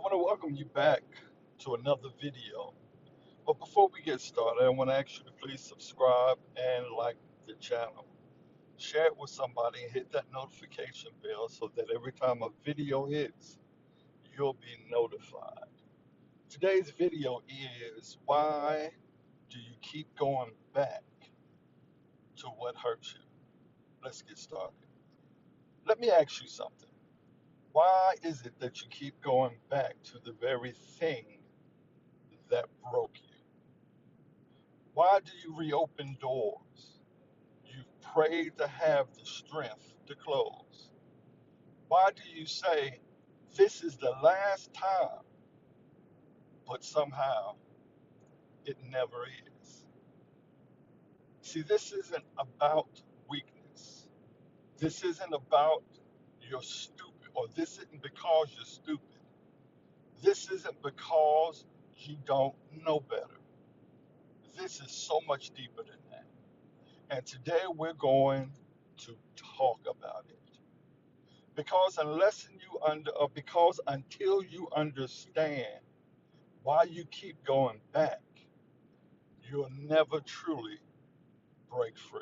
want to welcome you back to another video. But before we get started, I want to ask you to please subscribe and like the channel. Share it with somebody and hit that notification bell so that every time a video hits, you'll be notified. Today's video is why do you keep going back to what hurts you? Let's get started. Let me ask you something. Why is it that you keep going back to the very thing that broke you? Why do you reopen doors you've prayed to have the strength to close? Why do you say, this is the last time, but somehow it never is? See, this isn't about weakness. This isn't about you're stupid, or this isn't because you're stupid. This isn't because you don't know better. This is so much deeper than that. And today we're going to talk about it. Because until you understand why you keep going back, you'll never truly break free.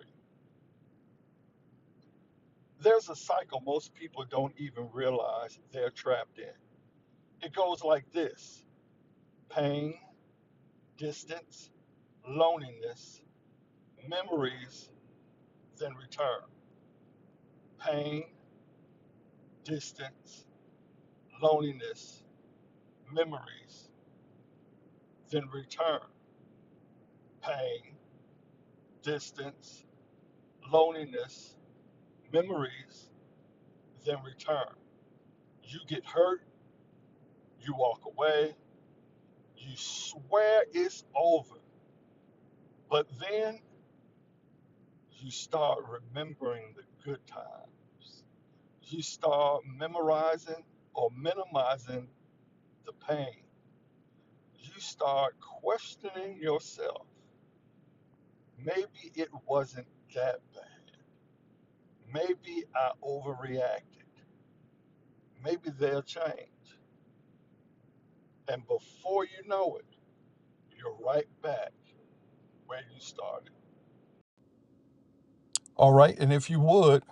There's a cycle most people don't even realize they're trapped in. It goes like this: pain, distance, loneliness, memories, then return. Pain, distance, loneliness, memories, then return. Pain, distance, loneliness, memories, then return. You get hurt, you walk away, you swear it's over, but then you start remembering the good times. You start memorizing or minimizing the pain. You start questioning yourself. Maybe it wasn't that bad. Maybe I overreacted. Maybe they'll change. And before you know it, you're right back where you started. All right, and if you would,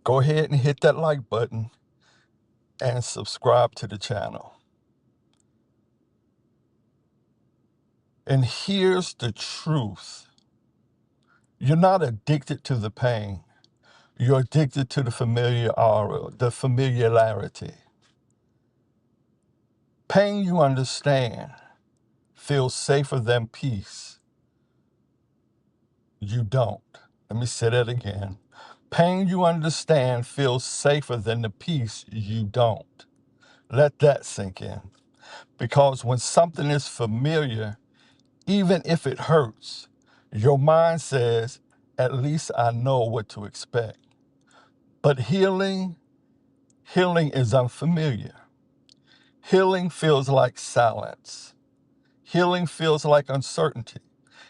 go ahead and hit that like button and subscribe to the channel. And here's the truth. You're not addicted to the pain. You're addicted to the familiarity. Pain you understand feels safer than peace. You don't. Let me say that again. Pain you understand feels safer than the peace you don't. Let that sink in. Because when something is familiar, even if it hurts, your mind says, at least I know what to expect. But healing is unfamiliar. Healing feels like silence. Healing feels like uncertainty.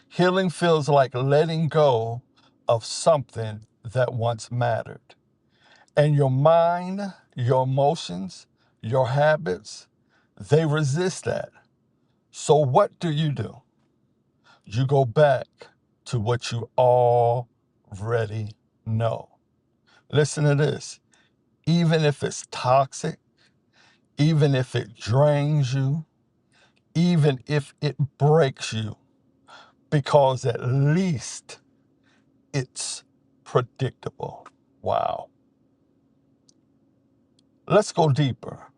Healing feels like letting go of something that once mattered. And your mind, your emotions, your habits, they resist that. So what do? You go back to what you already know. Listen to this. Even if it's toxic, even if it drains you, even if it breaks you, because at least it's predictable. Wow. Let's go deeper.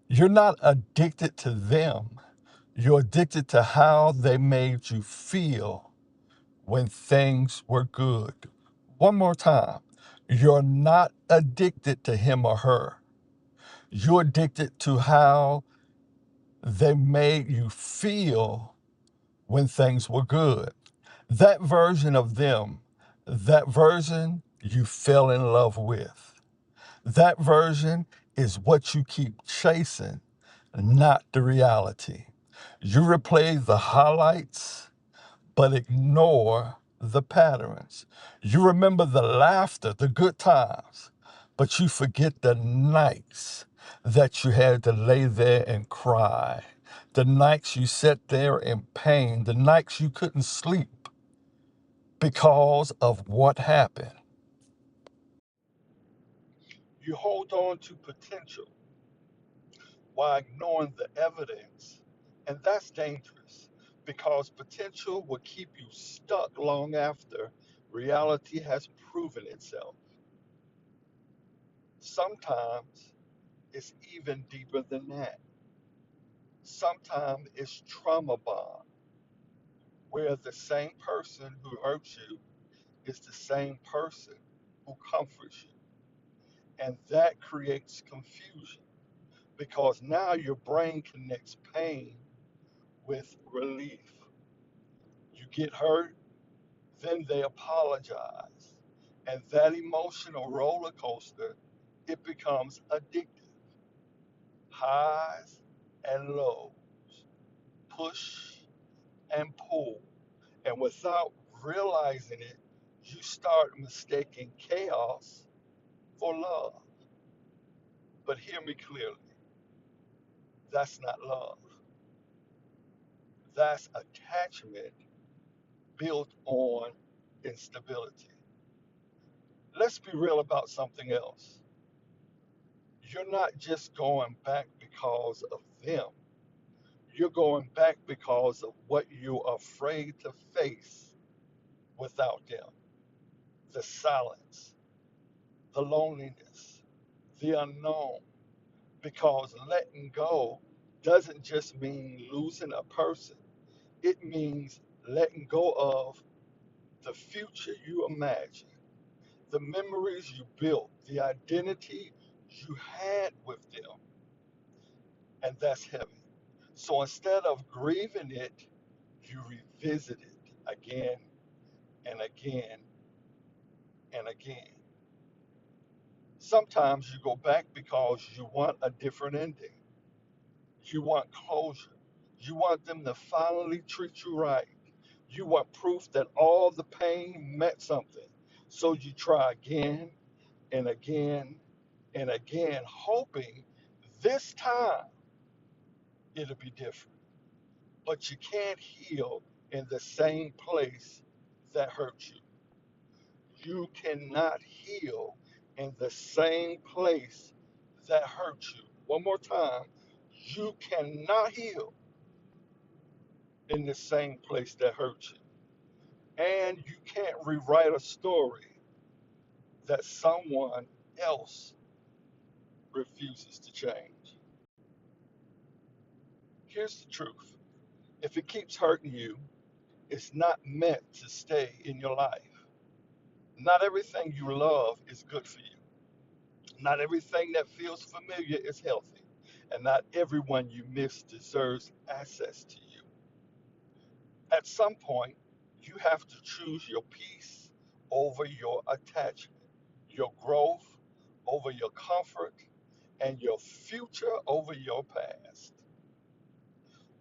You're not addicted to them. You're addicted to how they made you feel when things were good. One more time. You're not addicted to him or her. You're addicted to how they made you feel when things were good. That version of them, that version you fell in love with. That version is what you keep chasing, not the reality. You replay the highlights, but ignore the patterns. You remember the laughter, the good times, but you forget the nights, that you had to lay there and cry, the nights you sat there in pain, the nights you couldn't sleep because of what happened. You hold on to potential while ignoring the evidence, and that's dangerous because potential will keep you stuck long after reality has proven itself. Sometimes it's even deeper than that. Sometimes it's trauma bond, where the same person who hurts you is the same person who comforts you. And that creates confusion because now your brain connects pain with relief. You get hurt, then they apologize. And that emotional roller coaster, it becomes addictive. Highs and lows, push and pull. And without realizing it, you start mistaking chaos for love. But hear me clearly, that's not love. That's attachment built on instability. Let's be real about something else. You're not just going back because of them, you're going back because of what you're afraid to face without them: the silence, the loneliness, the unknown. Because letting go doesn't just mean losing a person, it means letting go of the future you imagine, the memories you built, the identity you had with them, and that's heavy. So instead of grieving it, you revisit it again and again and again. Sometimes you go back because you want a different ending. You want closure. You want them to finally treat you right. You want proof that all the pain meant something. So you try again and again and again, hoping this time it'll be different. But you can't heal in the same place that hurt you. You cannot heal in the same place that hurt you. One more time. You cannot heal in the same place that hurt you. And you can't rewrite a story that someone else refuses to change. Here's the truth: if it keeps hurting you, it's not meant to stay in your life. Not everything you love is good for you. Not everything that feels familiar is healthy. And not everyone you miss deserves access to you. At some point, you have to choose your peace over your attachment, your growth over your comfort, and your future over your past.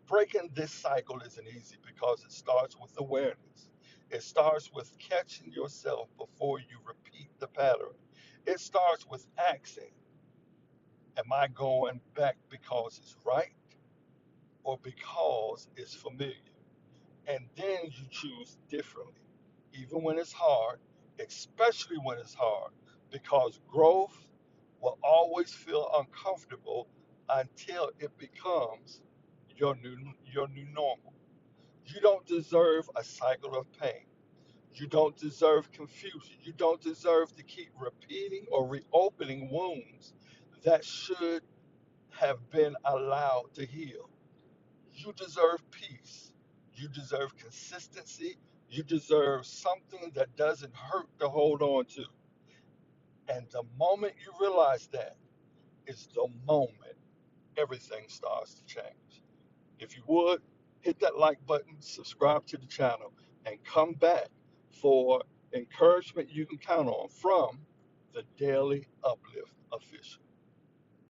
Breaking this cycle isn't easy because it starts with awareness. It starts with catching yourself before you repeat the pattern. It starts with asking, am I going back because it's right or because it's familiar? And then you choose differently, even when it's hard, especially when it's hard, because growth will always feel uncomfortable until it becomes your new normal. You don't deserve a cycle of pain. You don't deserve confusion. You don't deserve to keep repeating or reopening wounds that should have been allowed to heal. You deserve peace. You deserve consistency. You deserve something that doesn't hurt to hold on to. And the moment you realize that is the moment everything starts to change. If you would, hit that like button, subscribe to the channel, and come back for encouragement you can count on from the Daily Uplift Official.